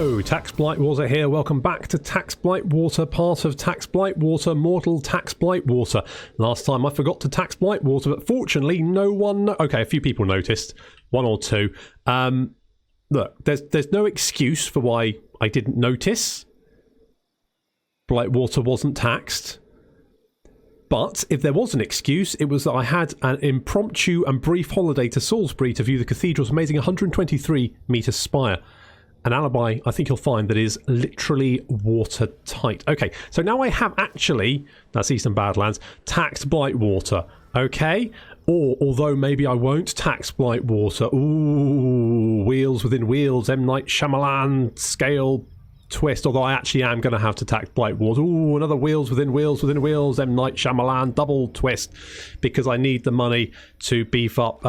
Hello, Tax Blightwater here. Welcome back to Tax Blightwater, part of Tax Blightwater, Mortal Tax Blightwater. Last time I forgot to tax Blightwater, but fortunately no one... Okay, a few people noticed. One or two. Look, there's no excuse for why I didn't notice Blightwater wasn't taxed. But if there was an excuse, it was that I had an impromptu and brief holiday to Salisbury to view the cathedral's amazing 123-metre spire. An alibi, I think you'll find, that is literally watertight. Okay, so now I have actually, that's Eastern Badlands, taxed Blightwater, okay? Or, although maybe I won't tax Blightwater. Ooh, wheels within wheels, M. Night Shyamalan scale twist, although I actually am going to have to tax Blightwater. Ooh, another wheels within wheels within wheels, M. Night Shyamalan double twist, because I need the money to beef up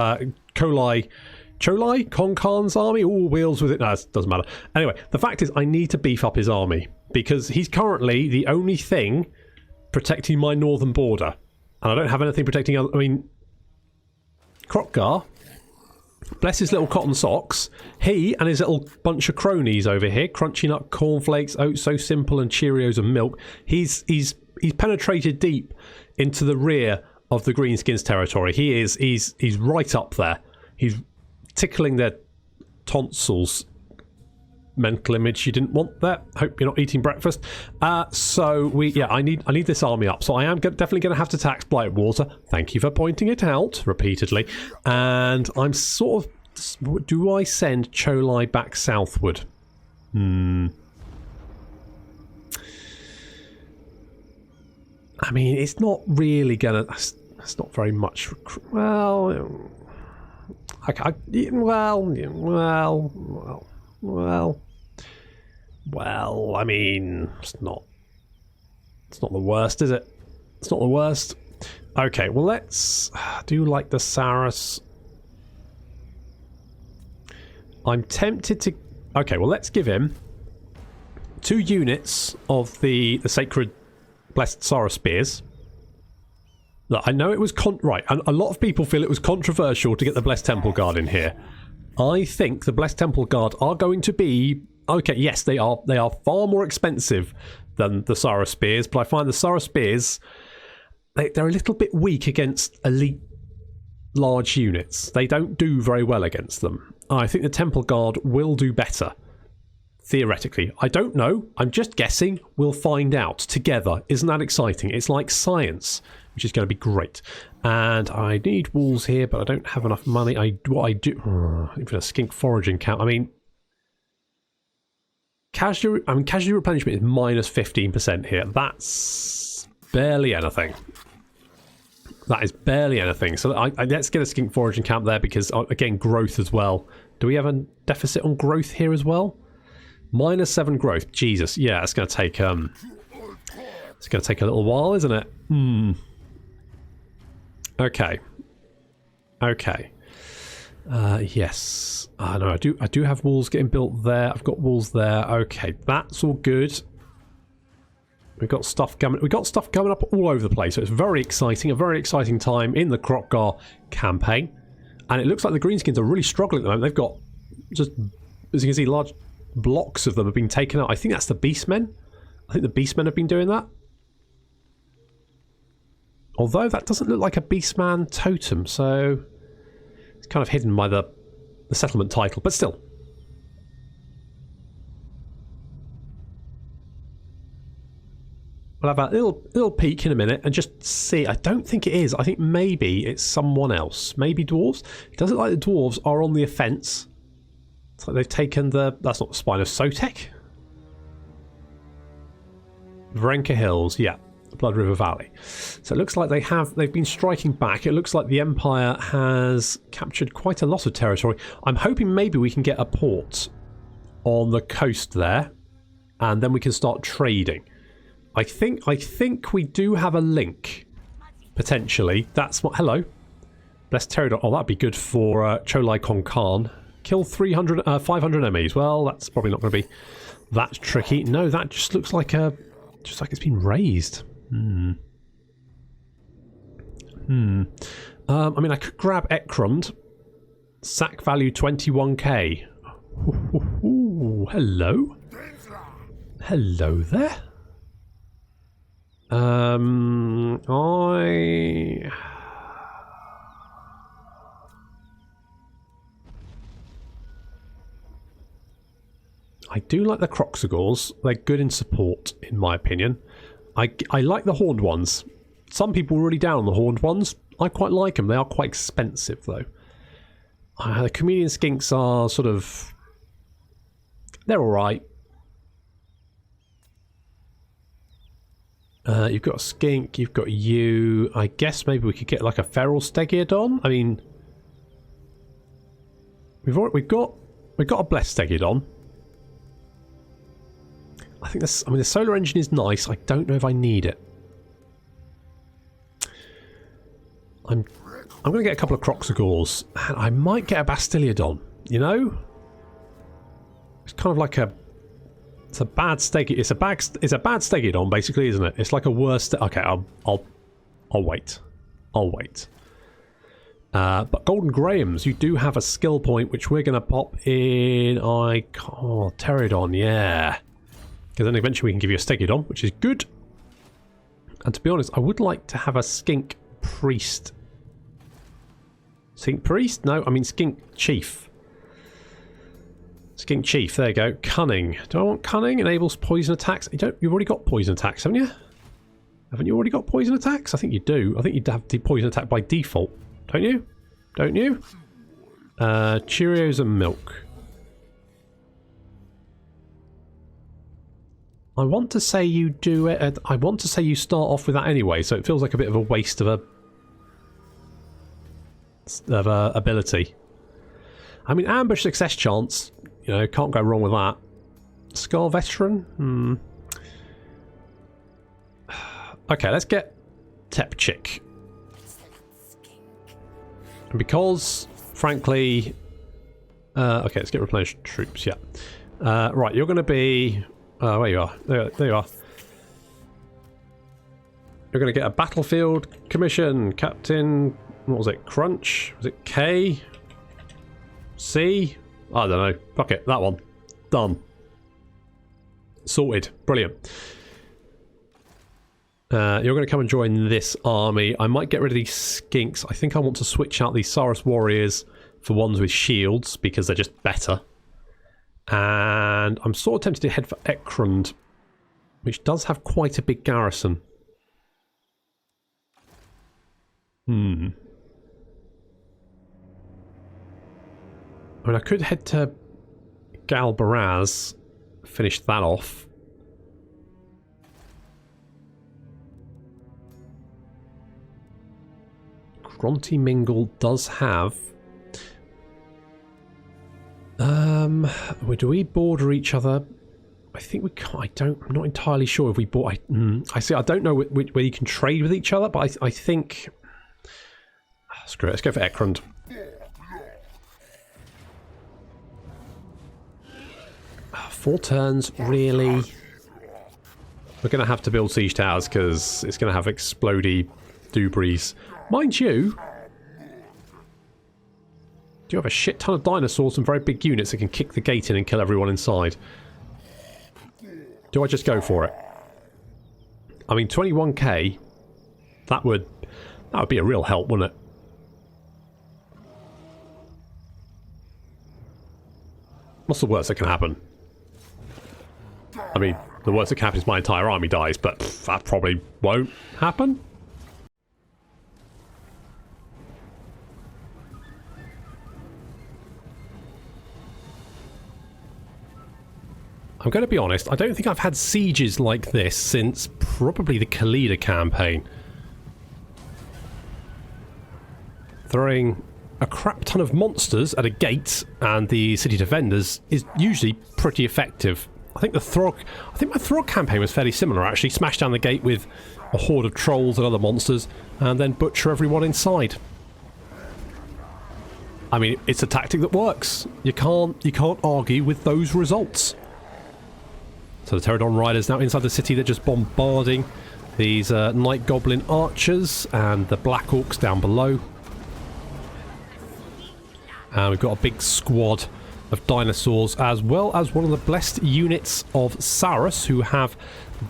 Cholai Kon-Khan's army? All wheels with it. No, it doesn't matter. Anyway, the fact is I need to beef up his army because he's currently the only thing protecting my northern border. And I don't have anything protecting... I mean, Kroq-Gar, bless his little cotton socks, he and his little bunch of cronies over here, crunching up cornflakes, oh so simple, and Cheerios and milk, he's penetrated deep into the rear of the Greenskins territory. He's right up there. He's tickling their tonsils. Mental image, you didn't want that. Hope you're not eating breakfast. So I need this army up. So I am definitely going to have to tax Blightwater. Thank you for pointing it out repeatedly. And I'm sort of, do I send Cholai back southward? I mean, it's not really gonna. That's not very much. Well. Well, I mean, it's not the worst, is it? It's not the worst. Okay, well, let's do like the Saras. I'm tempted to... Okay, well, let's give him 2 units of the sacred blessed Saras spears. Look, I know it was right, and a lot of people feel it was controversial to get the Blessed Temple Guard in here. I think the Blessed Temple Guard are going to be... Okay, yes, they are far more expensive than the Saras Spears, but I find the Saras Spears, they're a little bit weak against elite large units. They don't do very well against them. I think the Temple Guard will do better. Theoretically. I don't know. I'm just guessing. We'll find out together. Isn't that exciting? It's like science, which is going to be great. And I need walls here, but I don't have enough money. What I do... even a skink foraging count. I mean... Casual replenishment is minus 15% here. That's barely anything. That is barely anything. So let's get a skink foraging camp there because, again, growth as well. Do we have a deficit on growth here as well? Minus 7 growth. Jesus, yeah, it's going to take it's going to take a little while, isn't it? Okay. Yes. No, I do have walls getting built there. I've got walls there. Okay, that's all good. We've got stuff coming up all over the place. So it's very exciting, a very exciting time in the Kroq-Gar campaign. And it looks like the Greenskins are really struggling at the moment. They've got just, as you can see, large blocks of them have been taken out. I think that's the Beastmen. I think the Beastmen have been doing that. Although that doesn't look like a Beastman totem, so it's kind of hidden by the settlement title, but still. We'll have a little peek in a minute and just see. I don't think it is. I think maybe it's someone else. Maybe dwarves. It doesn't look like the dwarves are on the offence. It's like they've taken the... That's not the spine of Sotek. Vrenka Hills, yeah. Blood River Valley. So it looks like they've been striking back. It looks like the Empire has captured quite a lot of territory. I'm hoping maybe we can get a port on the coast there, and then we can start trading. I think we do have a link potentially. That's what... Hello, Blessed Pterodon. Oh, that'd be good for Cholai Kon-Khan. Kill 500 enemies. Well, that's probably not going to be that tricky. No, that just looks like it's been raised. I mean, I could grab Ekrund. Sack value 21k. Ooh, hello. Hello there. I do like the Kroq-Gars. They're good in support, in my opinion. I like the horned ones. Some people are really down on the horned ones. I quite like them. They are quite expensive, though. The chameleon skinks are sort of... they're alright. You've got a skink, you've got you. I guess maybe we could get like a feral stegiodon. I mean... We've got a blessed stegiodon. I think this. I mean, the solar engine is nice. I don't know if I need it. I'm going to get a couple of Kroq-Gars, and I might get a Bastiliodon. You know, it's kind of like a. It's a bad steg. It's a bad stegiodon, basically, isn't it? It's like a worse. Okay, I'll wait. I'll wait. But Golden Grahams, you do have a skill point, which we're going to pop in. Pterodon, yeah. Because then eventually we can give you a Stegiodon, which is good. And to be honest, I would like to have a Skink Priest. Skink Priest? No, I mean Skink Chief. Skink Chief, there you go. Cunning. Do I want Cunning? Enables poison attacks. You've already got poison attacks, haven't you? Haven't you already got poison attacks? I think you do. I think you'd have the poison attack by default. Don't you? Don't you? Cheerios and milk. I want to say you do it. I want to say you start off with that anyway, so it feels like a bit of a waste of a ability. I mean, ambush success chance. You know, can't go wrong with that. Scar veteran. Okay, let's get Tepchik. And because, frankly, okay, let's get replenished troops. Yeah. Right, you're going to be. Where you are. There you are. You're going to get a battlefield commission. Captain, what was it? Crunch? Was it K? C? I don't know. Fuck it. That one. Done. Sorted. Brilliant. You're going to come and join this army. I might get rid of these skinks. I think I want to switch out these Saurus warriors for ones with shields because they're just better. And I'm sort of tempted to head for Ekrund, which does have quite a big garrison. I mean, I could head to Galbaraz, finish that off. Gronty Mingle does have... do we border each other? I think we can't. I'm not entirely sure if we bought... I see, I don't know where you can trade with each other, but I think... Screw it, let's go for Ekrund. 4 turns, really? We're going to have to build siege towers because it's going to have explodey doobries. Mind you, do you have a shit ton of dinosaurs and very big units that can kick the gate in and kill everyone inside? Do I just go for it? I mean, 21k, that would be a real help, wouldn't it? What's the worst that can happen? I mean, the worst that can happen is my entire army dies, but that probably won't happen. I'm going to be honest, I don't think I've had sieges like this since probably the Kroq-Gar campaign. Throwing a crap ton of monsters at a gate and the city defenders is usually pretty effective. I think my Throg campaign was fairly similar actually. Smash down the gate with a horde of trolls and other monsters and then butcher everyone inside. I mean, it's a tactic that works. You can't argue with those results. So the Pterodon Riders now inside the city, they're just bombarding these Night Goblin archers and the Black Orcs down below. And we've got a big squad of dinosaurs, as well as one of the blessed units of Saurus, who have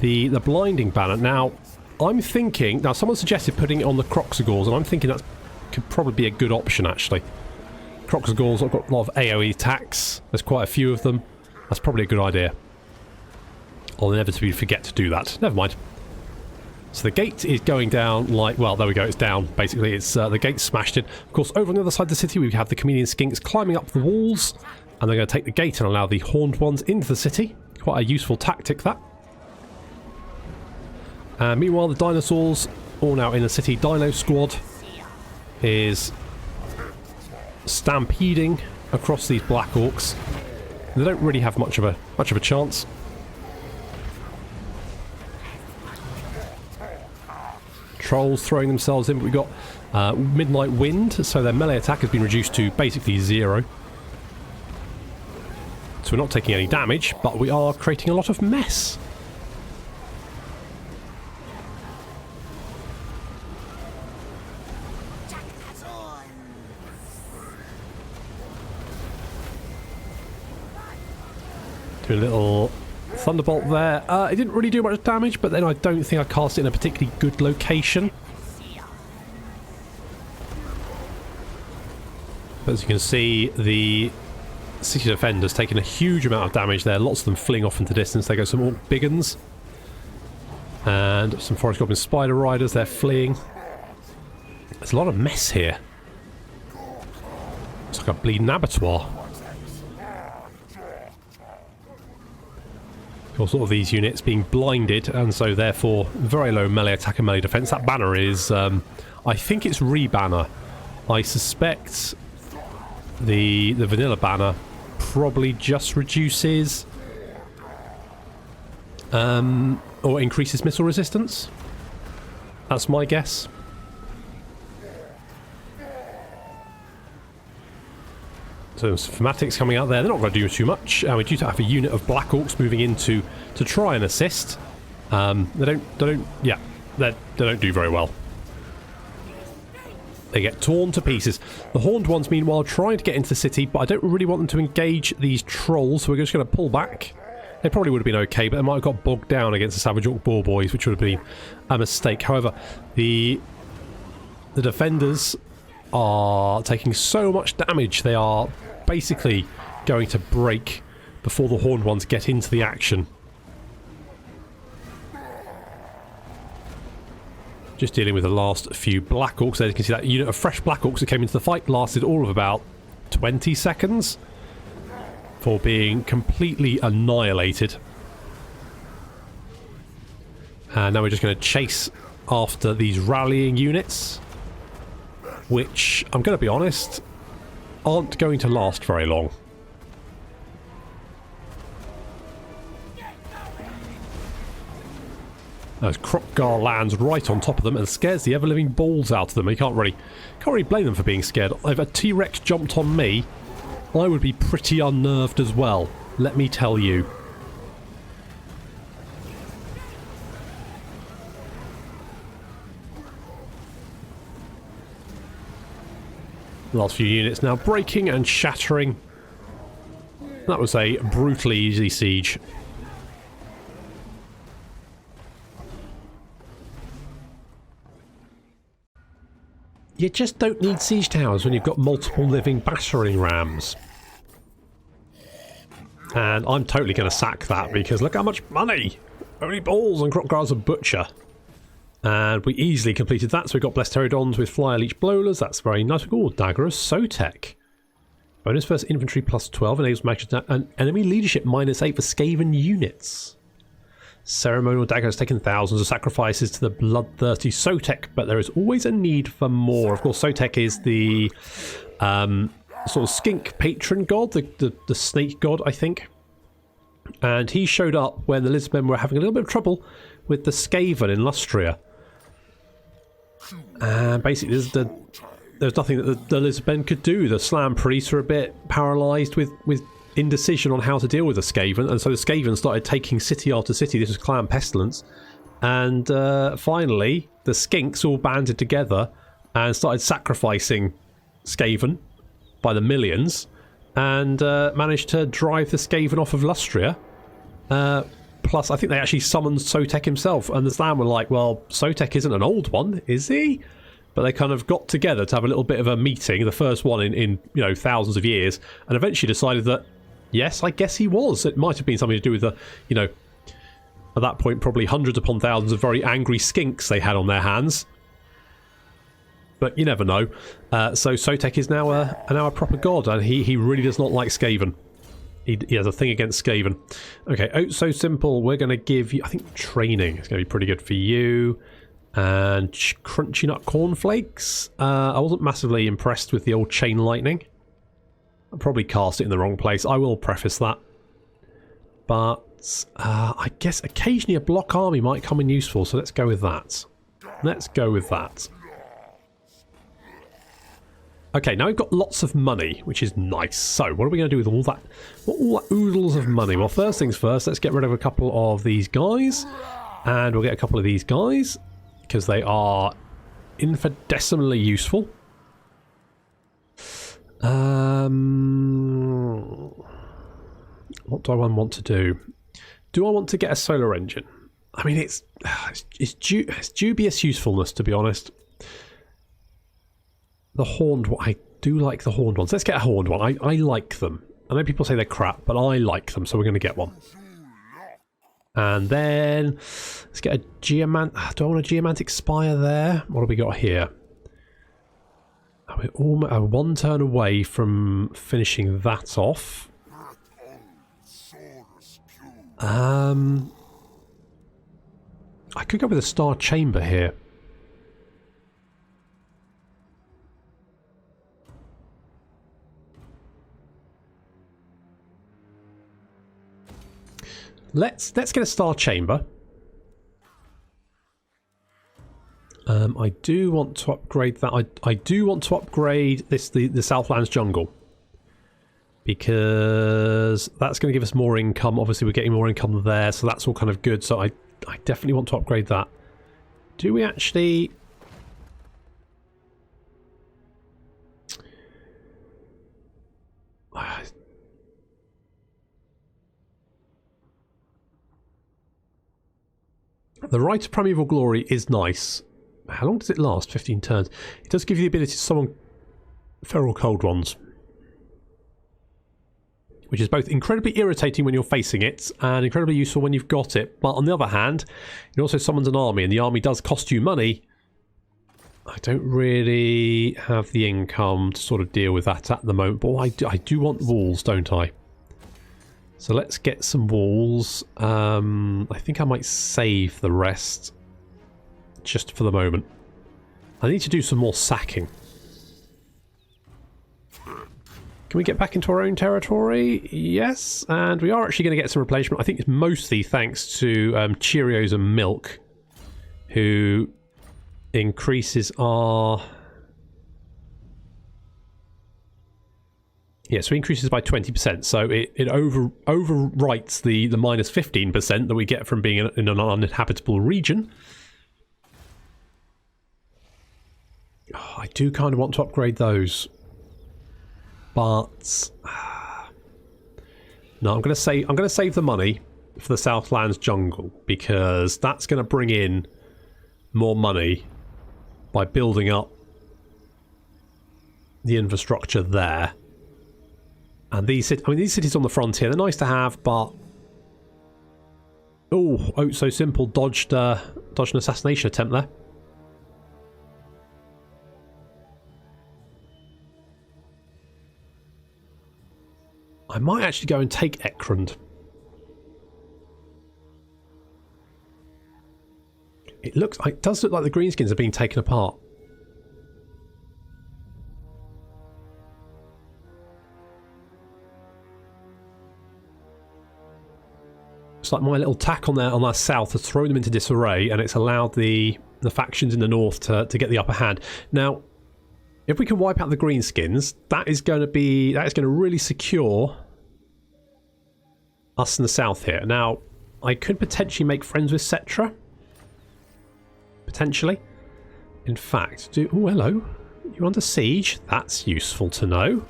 the blinding banner. Now, I'm thinking... Now, someone suggested putting it on the Kroq-Gars, and I'm thinking that could probably be a good option, actually. Kroq-Gars have got a lot of AoE attacks. There's quite a few of them. That's probably a good idea. I'll inevitably forget to do that. Never mind. So the gate is going down like... Well, there we go. It's down, basically. It's the gate's smashed in. Of course, over on the other side of the city, we have the chameleon skinks climbing up the walls. And they're going to take the gate and allow the horned ones into the city. Quite a useful tactic, that. Meanwhile, the dinosaurs, all now in the city. Dino Squad is stampeding across these Black Orcs. They don't really have much of a chance. Trolls throwing themselves in, but we've got Midnight Wind, so their melee attack has been reduced to basically 0. So we're not taking any damage, but we are creating a lot of mess. Do a little Thunderbolt there. It didn't really do much damage, but then I don't think I cast it in a particularly good location. But as you can see, the city defenders taking a huge amount of damage there. Lots of them fleeing off into distance. There go some Orc Biggins. And some Forest Goblin Spider Riders. They're fleeing. There's a lot of mess here. It's like a bleeding abattoir. Of course, all of these units being blinded, and so therefore very low melee attack and melee defense. That banner is, I think it's Rebanner. I suspect the vanilla banner probably just reduces or increases missile resistance. That's my guess. So some Fanatics coming out there. They're not going to do too much. We're due to have a unit of Black Orcs moving in to try and assist. They don't do very well. They get torn to pieces. The Horned ones, meanwhile, trying to get into the city, but I don't really want them to engage these trolls, so we're just going to pull back. They probably would have been okay, but they might have got bogged down against the Savage Orc Boar Boys, which would have been a mistake. However, the defenders are taking so much damage, they are basically going to break before the Horned ones get into the action. Just dealing with the last few Black Orcs. There you can see that unit of fresh Black Orcs that came into the fight lasted all of about 20 seconds for being completely annihilated. And now we're just going to chase after these rallying units, which, I'm going to be honest, aren't going to last very long. As Kroq-Gar lands right on top of them and scares the ever-living balls out of them. You can't really blame them for being scared. If a T-Rex jumped on me, I would be pretty unnerved as well, let me tell you. Last few units now breaking and shattering. That was a brutally easy siege. You just don't need siege towers when you've got multiple living battering rams. And I'm totally going to sack that because look how much money! Only balls and Kroq-Gar's a butcher. And we easily completed that, so we got Blessed Pterodons with Flyer Leech Blowlers. That's very nice. We got Dagger of Sotek. Bonus versus infantry plus 12 enables magic and enemy leadership -8 for Skaven units. Ceremonial Dagger has taken thousands of sacrifices to the bloodthirsty Sotek, but there is always a need for more. Of course, Sotek is the sort of skink patron god, the snake god, I think. And he showed up when the Lizardmen were having a little bit of trouble with the Skaven in Lustria. And basically, there's nothing that the Lizardmen could do. The Slam priests are a bit paralysed with indecision on how to deal with the Skaven, and so the Skaven started taking city after city. This was Clan Pestilence. And finally, the Skinks all banded together and started sacrificing Skaven by the millions. and managed to drive the Skaven off of Lustria. Plus, I think they actually summoned Sotek himself, and the Slan were like, well, Sotek isn't an old one, is he? But they kind of got together to have a little bit of a meeting, the first one in you know, thousands of years, and eventually decided that, yes, I guess he was. It might have been something to do with the, you know, at that point, probably hundreds upon thousands of very angry skinks they had on their hands. But you never know. So Sotek is now a proper god, and he really does not like Skaven. He has a thing against Skaven. Okay, oh, so simple. We're going to give you, I think, training. It's going to be pretty good for you. And crunchy nut cornflakes. I wasn't massively impressed with the old chain lightning. I probably cast it in the wrong place. I will preface that. But I guess occasionally a block army might come in useful, so let's go with that. Let's go with that. Okay, now we've got lots of money, which is nice. So, what are we going to do with all that oodles of money? Well, first things first, let's get rid of a couple of these guys. And we'll get a couple of these guys, because they are infinitesimally useful. What do I want to do? Do I want to get a solar engine? I mean, it's dubious usefulness, to be honest. The horned one. I do like the horned ones. Let's get a horned one. I like them. I know people say they're crap, but I like them, so we're going to get one. And then let's get a geomant. Do I want a geomantic spire there? What have we got here? We're almost one turn away from finishing that off. I could go with a star chamber here. Let's get a star chamber. I do want to upgrade that. I do want to upgrade the Southlands jungle, because that's going to give us more income. Obviously, we're getting more income there, so that's all kind of good. So I definitely want to upgrade that. Do we actually? The Rite of Primeval Glory is nice. How long does it last? 15 turns. It does give you the ability to summon feral cold ones, which is both incredibly irritating when you're facing it and incredibly useful when you've got it. But on the other hand, it also summons an army, and the army does cost you money. I don't really have the income to sort of deal with that at the moment, but I do want walls, don't I? So let's get some walls. I think I might save the rest just for the moment. I need to do some more sacking. Can we get back into our own territory? Yes, and we are actually going to get some replenishment. I think it's mostly thanks to Cheerios and Milk, who increases our... Yeah, so it increases by 20%, so it overwrites the minus 15% that we get from being in an uninhabitable region. Oh, I do kind of want to upgrade those, but no, I'm going to save the money for the Southlands jungle, because that's going to bring in more money by building up the infrastructure there. And these cities on the frontier, they're nice to have, but... Oh, so simple. Dodged an assassination attempt there. I might actually go and take Ekrund. It does look like the Greenskins are being taken apart. It's like my little tack on our south has thrown them into disarray, and it's allowed the factions in the north to get the upper hand. Now, if we can wipe out the Greenskins, that is going to really secure us in the south here. Now, I could potentially make friends with Cetra. Potentially. In fact, oh, hello. You're under siege. That's useful to know.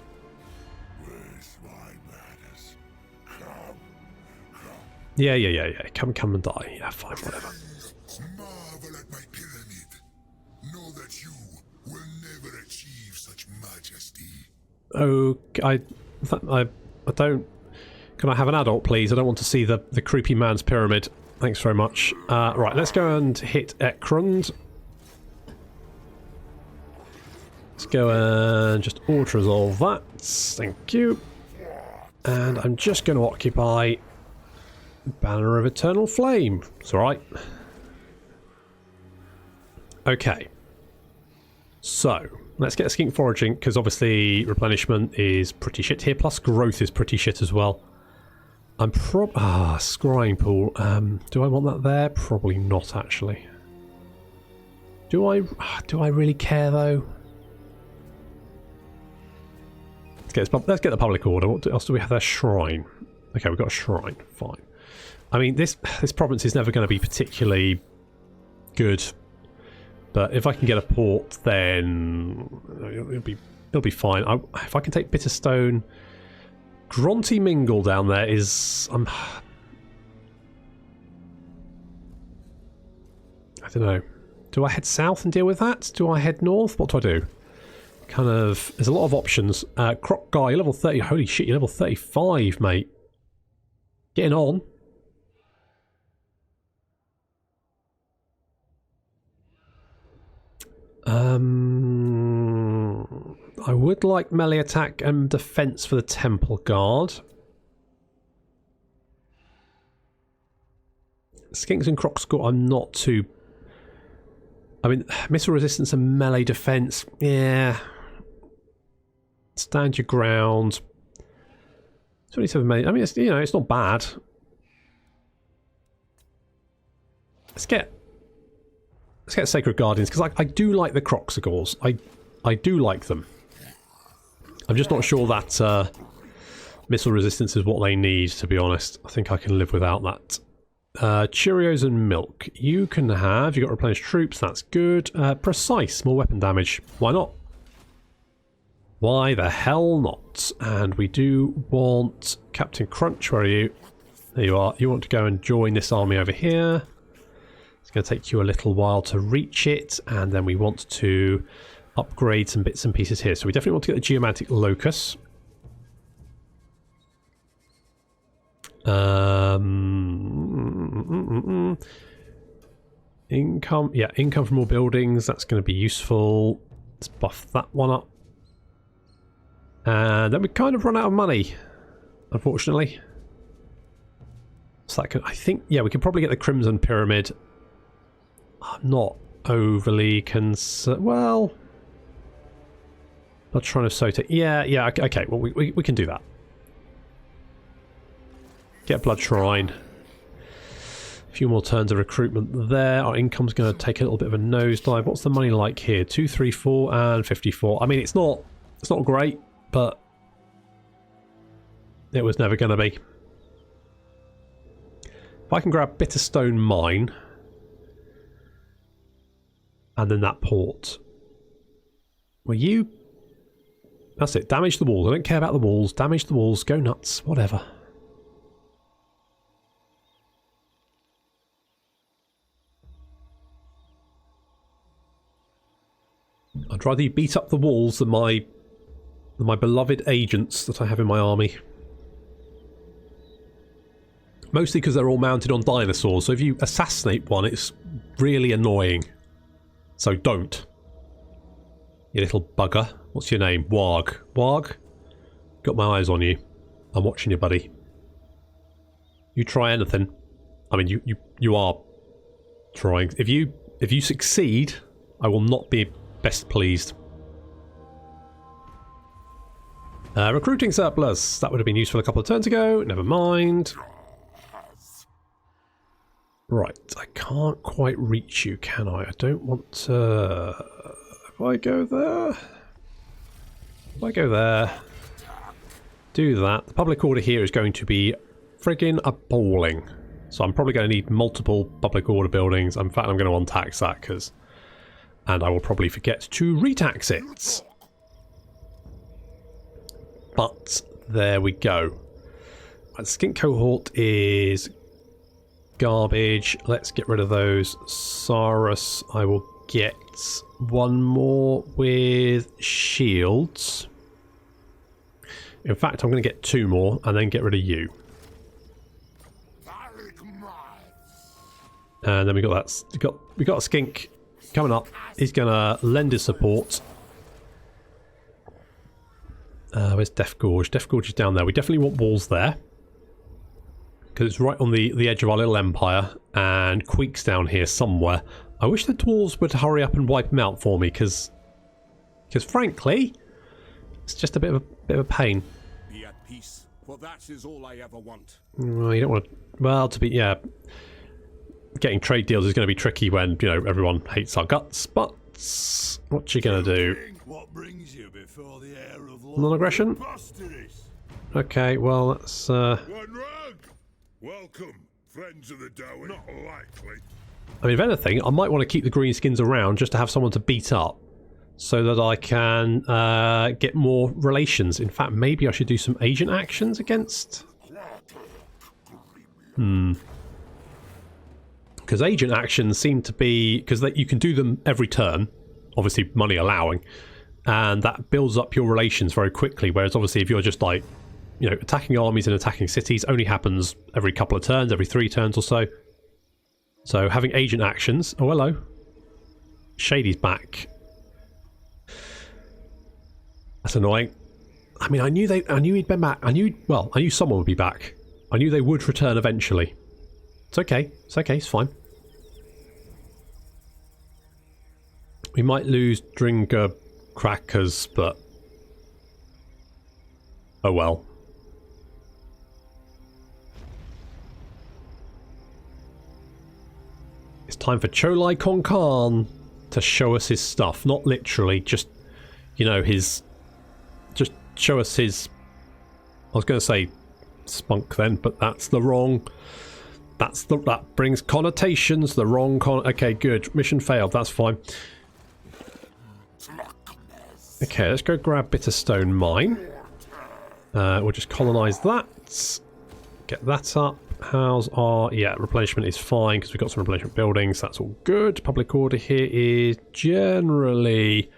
Yeah. Come and die. Yeah, fine, whatever. Marvel at my pyramid. Know that you will never achieve such majesty. Okay, I don't... Can I have an adult, please? I don't want to see the creepy man's pyramid. Thanks very much. Right, let's go and hit Ekrund. Let's go and just auto-resolve that. Thank you. And I'm just going to occupy Banner of Eternal Flame. It's alright. Okay. So, let's get a skink foraging, because obviously replenishment is pretty shit here, plus growth is pretty shit as well. I'm scrying pool. Do I want that there? Probably not, actually. Do I really care, though? Let's get the public order. What else do we have there? Shrine. Okay, we've got a shrine. Fine. I mean, this province is never going to be particularly good, but if I can get a port, then it'll be fine. If I can take Bitterstone, Gronty Mingle down there is I don't know. Do I head south and deal with that? Do I head north? What do I do? Kind of, there's a lot of options. Kroq-Gar, you're level 30. Holy shit, you're level 35, mate. Getting on. I would like melee attack and defense for the Temple Guard. Skinks and Kroq-Gar, I'm not too... I mean, missile resistance and melee defense, yeah. Stand your ground. 27 melee. I mean, it's, you know, it's not bad. Let's get Sacred Guardians, because I do like the Kroq-Gars. I do like them. I'm just not sure that missile resistance is what they need, to be honest. I think I can live without that. Cheerios and milk. You can have. You've got replenished troops. That's good. Precise. More weapon damage. Why not? Why the hell not? And we do want Captain Crunch. Where are you? There you are. You want to go and join this army over here. It's going to take you a little while to reach it. And then we want to upgrade some bits and pieces here. So we definitely want to get the Geomantic Locus. Income. Yeah, income from more buildings. That's going to be useful. Let's buff that one up. And then we kind of run out of money, unfortunately. So that could, I think, yeah, we could probably get the Crimson Pyramid. I'm not overly concerned. Well, not trying to Sota. Yeah, okay, well, we can do that. Get Blood Shrine. A few more turns of recruitment there. Our income's going to take a little bit of a nosedive. What's the money like here? 2, 3, 4, and 54. I mean, it's not great, but it was never going to be. If I can grab Bitterstone Mine and then that port. Well, you... That's it. Damage the walls. I don't care about the walls. Damage the walls. Go nuts. Whatever. I'd rather you beat up the walls than my beloved agents that I have in my army. Mostly because they're all mounted on dinosaurs, so if you assassinate one, it's really annoying. So don't. You little bugger. What's your name? Warg. Warg? Got my eyes on you. I'm watching you, buddy. You try anything. I mean, you are trying. If you succeed, I will not be best pleased. Recruiting surplus. That would have been useful a couple of turns ago. Never mind. Right, I can't quite reach you, can I? I don't want to... If I go there... If I go there... Do that. The public order here is going to be friggin' appalling. So I'm probably going to need multiple public order buildings. In fact, I'm going to untax that, because... And I will probably forget to retax it. But there we go. The skink cohort is garbage. Let's get rid of those. Saurus, I will get one more with shields. In fact, I'm going to get 2 more and then get rid of you. And then we got that. We got a skink coming up. He's going to lend his support. Where's Death Gorge? Death Gorge is down there. We definitely want walls there because it's right on the edge of our little empire. And Queek's down here somewhere. I wish the dwarves would hurry up and wipe him out for me because frankly, it's just a bit of a pain. Be at peace, for that is all I ever want. Well, you don't want to. Well, getting trade deals is going to be tricky when, you know, everyone hates our guts, but what you going to do? What brings you before the heir of Non-aggression? Okay, well, that's... One rug! Welcome, friends of the Dowie. Not likely. I mean, if anything, I might want to keep the Greenskins around just to have someone to beat up so that I can get more relations. In fact, maybe I should do some agent actions against... Because agent actions seem to be... Because you can do them every turn, obviously money allowing, and that builds up your relations very quickly, whereas obviously if you're just like, you know, attacking armies and attacking cities only happens every couple of turns, every 3 turns or so. So having agent actions... Oh, hello. Shady's back. That's annoying. I mean, I knew he'd been back. I knew someone would be back. I knew they would return eventually. It's okay. It's okay. It's fine. We might lose Drinker Crackers, but... Oh well. It's time for Cholai Konkan to show us his stuff. Not literally, just, you know, his... Just show us his... I was going to say spunk then, but that's the wrong... That brings connotations, the wrong okay, good. Mission failed, that's fine. Okay, let's go grab Bitterstone Mine. We'll just colonise that. Get that up. How's our... Yeah, replenishment is fine because we've got some replenishment buildings. That's all good. Public order here is generally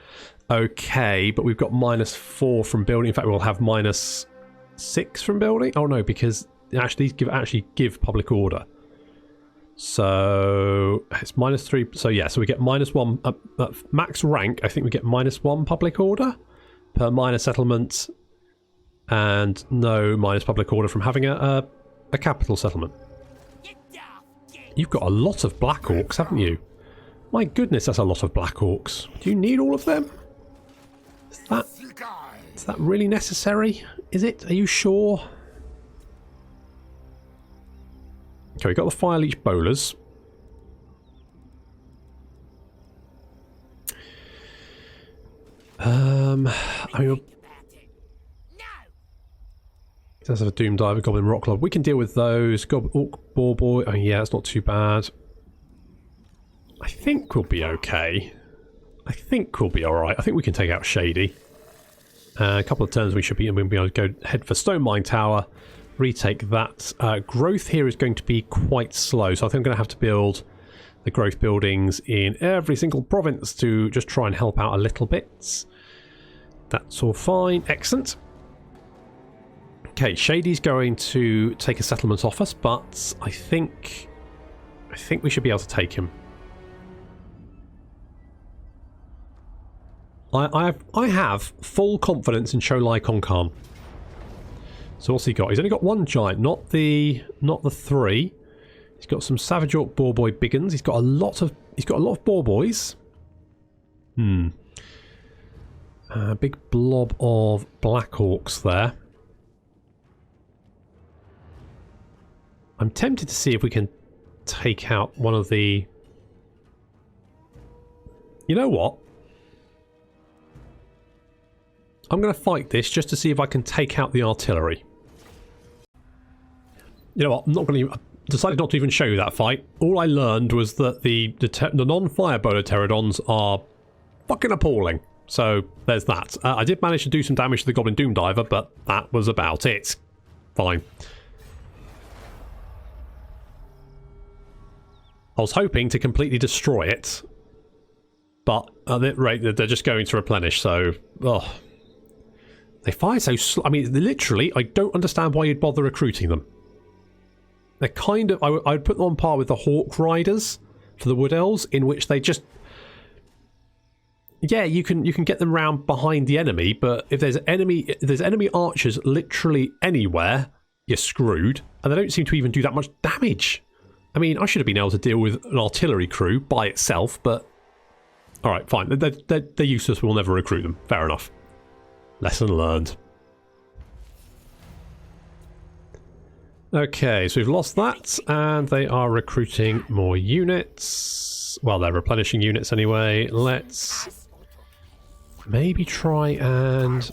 okay, but we've got -4 from building. In fact, we'll have -6 from building. Oh no, because actually give public order. So it's -3. So yeah, so we get -1 max rank. I think we get -1 public order per minor settlement, and no minus public order from having a capital settlement. You've got a lot of Black Orcs, haven't you? My goodness, that's a lot of Black Orcs. Do you need all of them? Is that really necessary? Is it? Are you sure? Okay, we got the Fire Leech Bowlers. I mean, it does have a Doom Diver, Goblin Rock Club. We can deal with those. Orc Boar Boy. Oh yeah, it's not too bad. I think we'll be okay. I think we'll be alright. I think we can take out Shady. A couple of turns we should be able to go head for Stone Mine Tower. Retake that. Growth here is going to be quite slow, so I think I'm going to have to build the growth buildings in every single province to just try and help out a little bit. That's all fine. Excellent. Okay, Shady's going to take a settlement off us, but I think we should be able to take him. I have full confidence in Cholai Konkan. So what's he got? He's only got 1 giant, not the 3. He's got some Savage Orc Boar Boy Biggins. He's got a lot of Boar Boys. A big blob of Black Orcs there. I'm tempted to see if we can take out one of the... You know what? I'm going to fight this just to see if I can take out the artillery. You know what? I'm not going to... I decided not to even show you that fight. All I learned was that the non-fire bowler pterodons are fucking appalling. So there's that. I did manage to do some damage to the Goblin Doom Diver, but that was about it. Fine. I was hoping to completely destroy it, but at that rate, they're just going to replenish, so... Oh. They fire so slow. I mean, literally, I don't understand why you'd bother recruiting them. They're kind of... I would put them on par with the Hawk Riders for the Wood Elves, in which they just... Yeah, you can get them round behind the enemy, but if there's enemy archers literally anywhere, you're screwed, and they don't seem to even do that much damage. I mean, I should have been able to deal with an artillery crew by itself, but... Alright, fine. They're useless. We'll never recruit them. Fair enough. Lesson learned. Okay, so we've lost that, and they are recruiting more units. Well, they're replenishing units anyway. Let's maybe try and...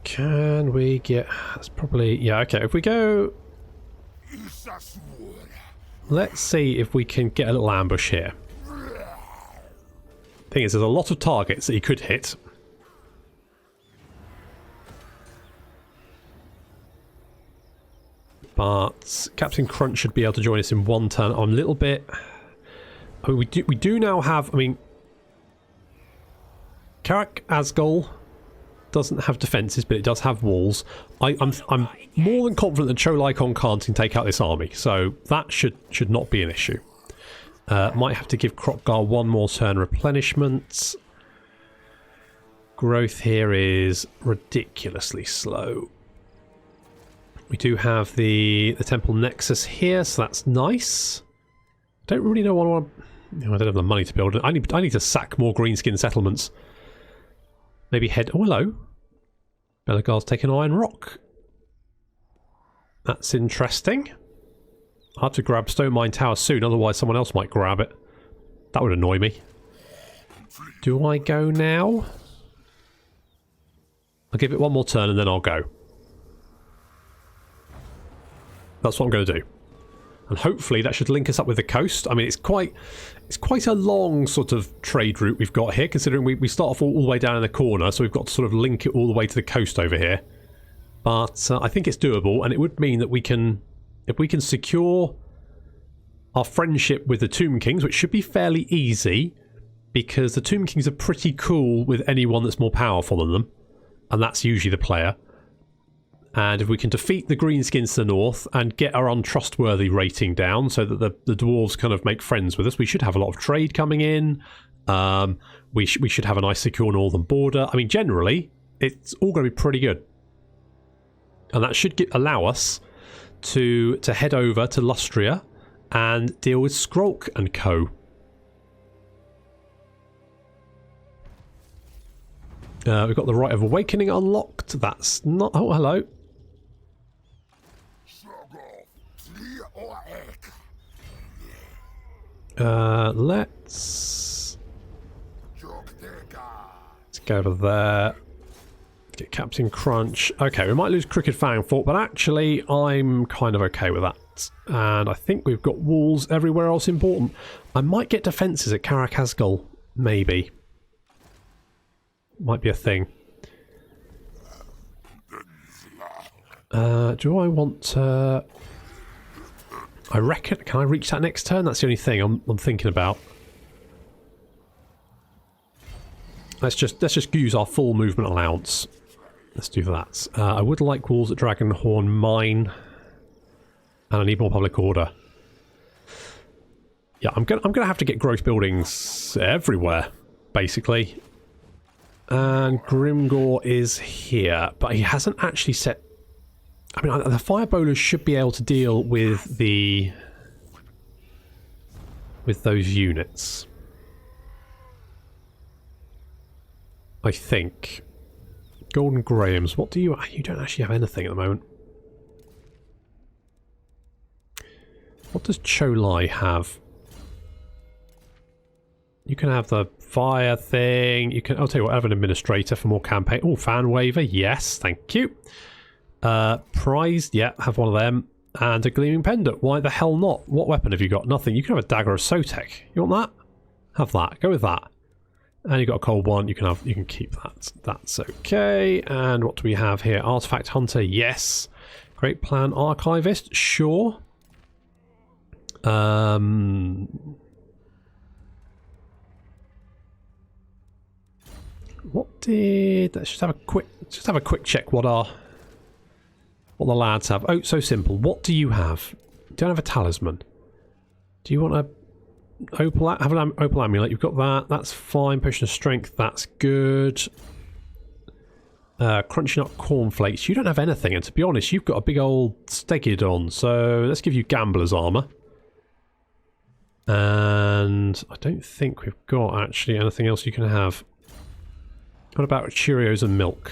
Can we get... That's probably... Yeah, okay, if we go... Let's see if we can get a little ambush here. Thing is, there's a lot of targets that he could hit. But Captain Crunch should be able to join us in one turn on a little bit. I mean, we do now have... I mean... Kroq-Gar doesn't have defences, but it does have walls. I'm more than confident that Cholaikon can't take out this army, so that should not be an issue. Might have to give Kroq-Gar one more turn replenishment. Growth here is ridiculously slow. We do have the Temple Nexus here, so that's nice. I don't really know what I want. I don't have the money to build it. I need to sack more Greenskin settlements. Maybe head... Oh, hello. Belagar's taken Iron Rock. That's interesting. I'll have to grab Stone Mine Tower soon, otherwise someone else might grab it. That would annoy me. Do I go now? I'll give it one more turn and then I'll go. That's what I'm going to do. And hopefully that should link us up with the coast. I mean, it's quite a long sort of trade route we've got here, considering we start off all the way down in the corner, so we've got to sort of link it all the way to the coast over here. But I think it's doable, and it would mean that we can, if we can secure our friendship with the Tomb Kings, which should be fairly easy, because the Tomb Kings are pretty cool with anyone that's more powerful than them, and that's usually the player. And if we can defeat the Greenskins to the north and get our untrustworthy rating down so that the dwarves kind of make friends with us, we should have a lot of trade coming in. We should have a nice secure northern border. I mean, generally, it's all going to be pretty good. And that should allow us to head over to Lustria and deal with Skrolk and co. We've got the Rite of Awakening unlocked. That's not... Oh, hello. Let's go over there. Get Captain Crunch. Okay, we might lose Crooked Fangfort, but actually I'm kind of okay with that. And I think we've got walls everywhere else important. I might get defences at Karakazgul, maybe. Might be a thing. Do I want to... I reckon... Can I reach that next turn? That's the only thing I'm thinking about. Let's just use our full movement allowance. Let's do that. I would like walls at Dragonhorn Mine. And I need more public order. Yeah, I'm gonna have to get growth buildings everywhere, basically. And Grimgore is here, but he hasn't actually set... I mean, the fire bowlers should be able to deal with those units. I think. Golden Grahams, what do you... You don't actually have anything at the moment. What does Cholai have? You can have the fire thing. You can... I'll tell you what, I have an administrator for more campaign. Oh, fan waiver, yes, thank you. Prized, yeah, have one of them. And a gleaming pendant, why the hell not? What weapon have you got? Nothing. You can have a dagger of Sotek. You want that? Have that. Go with that. And you got a cold one. You can keep that. That's okay. And what do we have here? Artifact Hunter, yes. Great plan archivist, sure. What did... Let's just have a quick check what the lads have. Oh, so simple. What do you have? You don't have a talisman. Do you want a have an opal amulet? You've got that. That's fine. Potion of strength. That's good. Crunching up cornflakes. You don't have anything, and to be honest, you've got a big old Stegidon. So let's give you gambler's armor. And I don't think we've got actually anything else you can have. What about Cheerios and milk?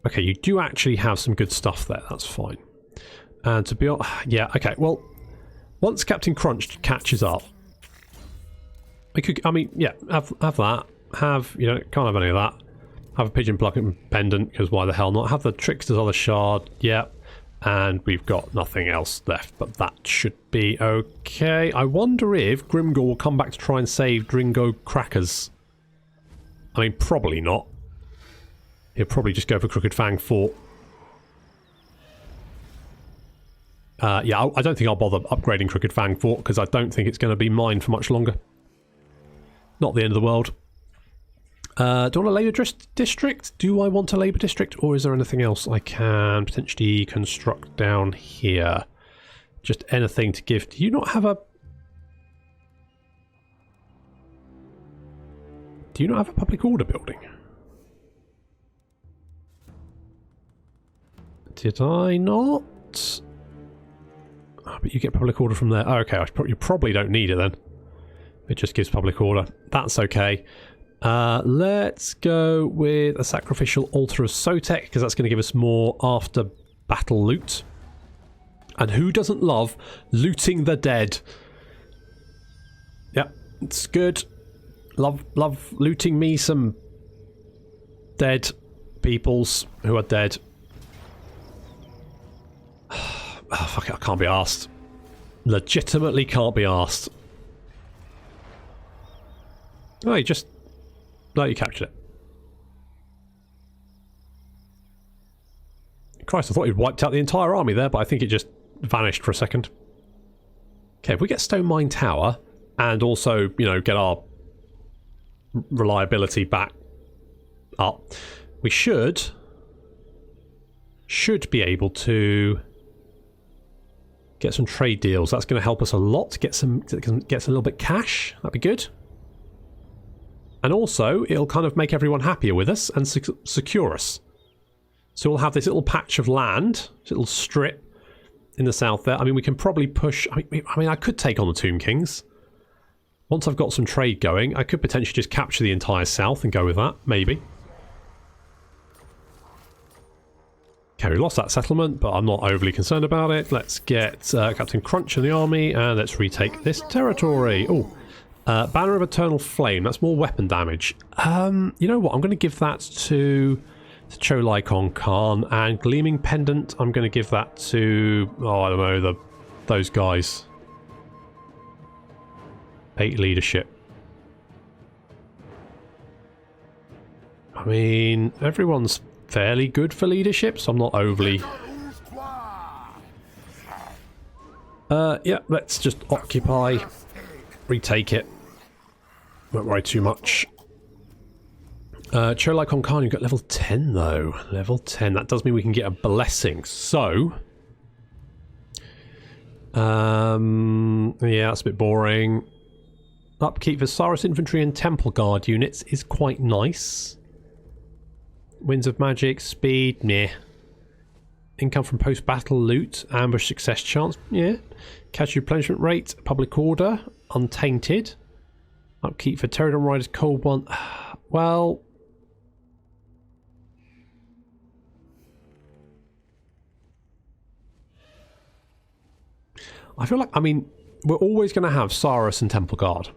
Okay, you do actually have some good stuff there. That's fine. And to be honest, yeah, okay. Well, once Captain Crunch catches up, we could. I mean, yeah, have that. Have, you know, can't have any of that. Have a pigeon plucking pendant, because why the hell not? Have the Trickster's other shard. Yeah. And we've got nothing else left, but that should be okay. I wonder if Grimgor will come back to try and save Dringo Crackers. I mean, probably not. He'll probably just go for Crooked Fang Fort. Yeah, I don't think I'll bother upgrading Crooked Fang Fort, because I don't think it's going to be mine for much longer. Not the end of the world. Do I want a labour district? Do I want a labour district, or is there anything else I can potentially construct down here? Just anything to give. Do you not have a... Do you not have a public order building? Did I not? Oh, but you get public order from there. Oh, okay, you probably don't need it then. It just gives public order. That's okay. Let's go with a sacrificial altar of Sotek, because that's going to give us more after battle loot. And who doesn't love looting the dead? Yep, it's good. Love looting me some dead peoples who are dead. Oh, fuck it, I can't be arsed. Legitimately can't be arsed. Oh, you just... No, you captured it. Christ, I thought you'd wiped out the entire army there, but I think it just vanished for a second. Okay, if we get Stone Mine Tower, and also, you know, get our reliability back up, we should be able to get some trade deals. That's going to help us a lot. Get some a little bit cash. That'd be good. And also, it'll kind of make everyone happier with us and secure us. So we'll have this little patch of land, this little strip in the south there. I mean, we can probably push... I mean, I could take on the Tomb Kings. Once I've got some trade going, I could potentially just capture the entire south and go with that, maybe. Okay, we lost that settlement, but I'm not overly concerned about it. Let's get Captain Crunch in the army, and let's retake this territory. Oh. Banner of Eternal Flame, that's more weapon damage. You know what, I'm going to give that to Cholaikon Khan, and Gleaming Pendant, I'm going to give that to, oh, I don't know, those guys. 8 leadership. I mean, everyone's fairly good for leadership, so I'm not overly... yeah, let's just occupy, retake it. Won't worry too much. Cholaikon Khan, you've got level 10 though. Level 10. That does mean we can get a blessing. So... yeah, that's a bit boring. Upkeep for Saurus Infantry and Temple Guard units is quite nice. Winds of Magic, speed, meh. Income from post-battle loot, ambush success chance, yeah. Cash replenishment rate, public order, untainted. Upkeep for Pterodon Riders, Cold One. Well... I feel like, I mean, we're always going to have Saurus and Temple Guard.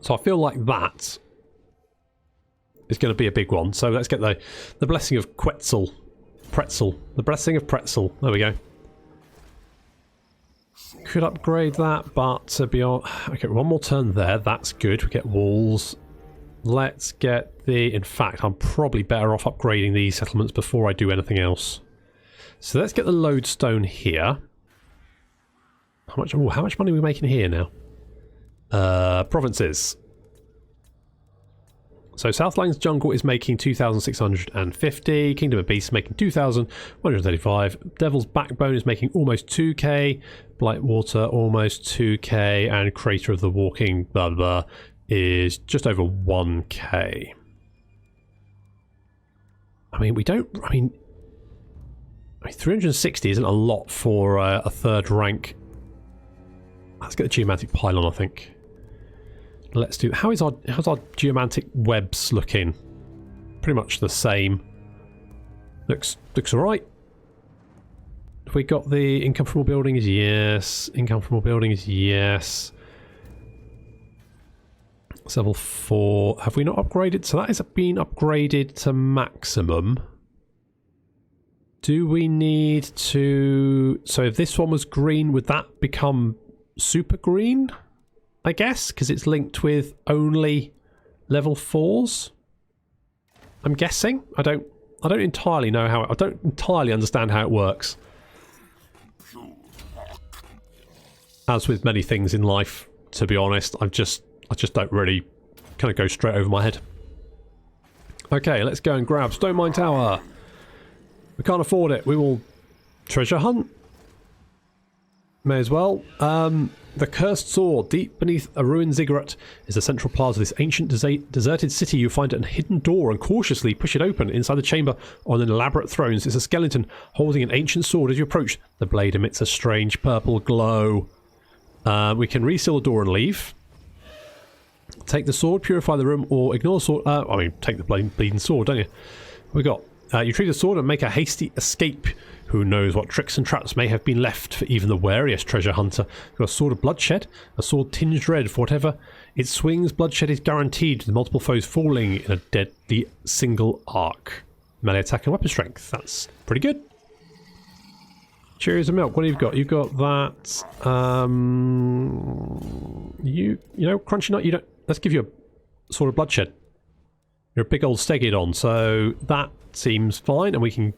So I feel like that is going to be a big one. So let's get the Blessing of Quetzal. Pretzel. The Blessing of Pretzel. There we go. Could upgrade that, but to be honest... Okay, one more turn there. That's good. We get walls. Let's get the... In fact, I'm probably better off upgrading these settlements before I do anything else. So let's get the lodestone here. How much money are we making here now? Provinces. So Southlands Jungle is making 2,650. Kingdom of Beasts making 2,135. Devil's Backbone is making almost 2k. Blightwater almost 2k. And Crater of the Walking blah blah is just over 1k. I mean, 360 isn't a lot for a third rank. Let's get the geomantic pylon, I think. Let's do. How's our geomantic webs looking? Pretty much the same. Looks alright. Have we got the income from all buildings? Yes. Income from all buildings? Yes. It's level 4. Have we not upgraded? So that has been upgraded to maximum. Do we need to... So if this one was green, would that become super green? I guess, because it's linked with only level 4s. I'm guessing. I don't entirely know how... I don't entirely understand how it works. As with many things in life, to be honest, I just don't really kind of go straight over my head. Okay, let's go and grab Stone Mine Tower. We can't afford it. We will treasure hunt. May as well. The Cursed Sword, deep beneath a ruined ziggurat, is the central plaza of this ancient deserted city. You find a hidden door and cautiously push it open. Inside the chamber, on an elaborate throne, is a skeleton holding an ancient sword. As you approach, the blade emits a strange purple glow. We can reseal the door and leave. Take the sword, purify the room, or ignore the sword. I mean, take the bleeding sword, don't you? We got... you retrieve the sword and make a hasty escape. Who knows what tricks and traps may have been left for even the wariest treasure hunter. You've got a sword of bloodshed, a sword tinged red. For whatever it swings, bloodshed is guaranteed, with multiple foes falling in a deadly single arc. Melee attack and weapon strength. That's pretty good. Cheerios and milk. What have you got? You've got that. You know, Crunchy Nut. You don't. Let's give you a sword of bloodshed. You're a big old Stegidon, so that seems fine, and we can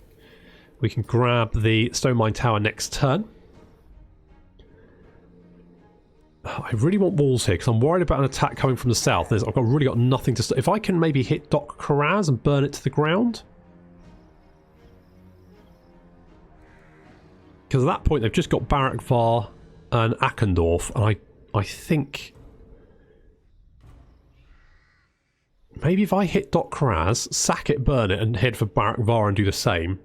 grab the Stone Mine Tower next turn. I really want walls here because I'm worried about an attack coming from the south. I've really got nothing to... If I can maybe hit Doc Karaz and burn it to the ground. Because at that point they've just got Barak Var and Akendorf, and I think... Maybe if I hit Doc Karaz, sack it, burn it, and head for Barak Var and do the same.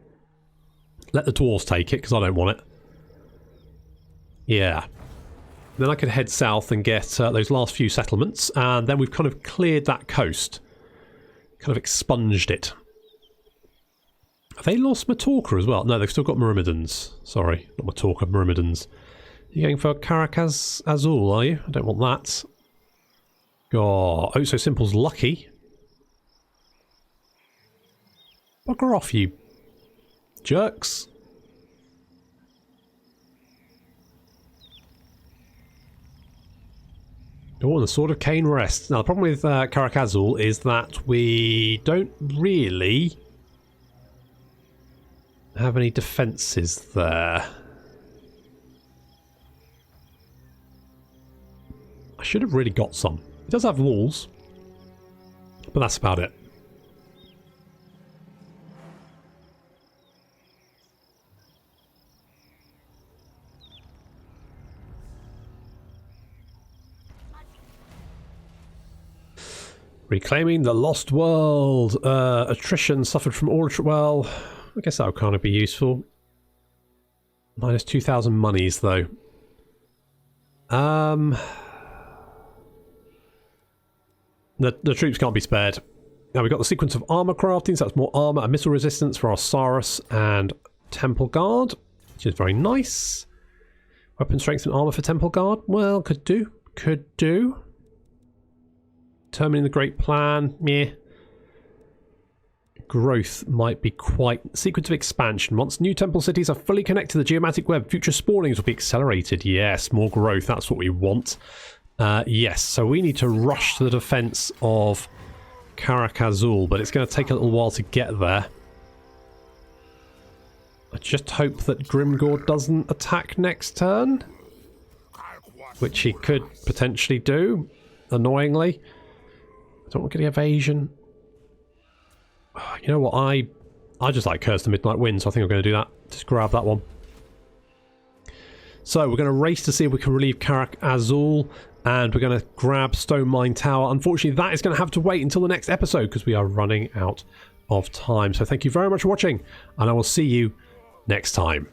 Let the dwarves take it, because I don't want it. Yeah. Then I can head south and get those last few settlements, and then we've kind of cleared that coast. Kind of expunged it. Have they lost Matorka as well? No, they've still got Myrmidons. Sorry, not Matorka, Myrmidons. You're going for Caracas Azul, are you? I don't want that. Oh, So Simple's lucky. Bugger off, you jerks. Oh, and the Sword of Cain rests. Now, the problem with Caracazul is that we don't really have any defences there. I should have really got some. It does have walls, but that's about it. Reclaiming the Lost World. Attrition suffered from all... Well, I guess that would kind of be useful. Minus 2,000 monies, though. The troops can't be spared. Now we've got the sequence of armour crafting, so that's more armour and missile resistance for our Saurus and Temple Guard, which is very nice. Weapon strength and armour for Temple Guard. Well, could do. Could do. Determining the Great Plan. Meh. Growth might be quite... Sequence of expansion. Once new temple cities are fully connected to the geomatic web, future spawnings will be accelerated. Yes, more growth. That's what we want. Yes, so we need to rush to the defence of Caracazul, but it's going to take a little while to get there. I just hope that Grimgore doesn't attack next turn, which he could potentially do, annoyingly. I don't want to get the evasion. You know what, I just like Curse the Midnight Wind, so I think I'm going to do that. Just grab that one. So we're going to race to see if we can relieve Karak Azul, and we're going to grab Stone Mine Tower. Unfortunately, that is going to have to wait until the next episode because we are running out of time. So thank you very much for watching, and I will see you next time.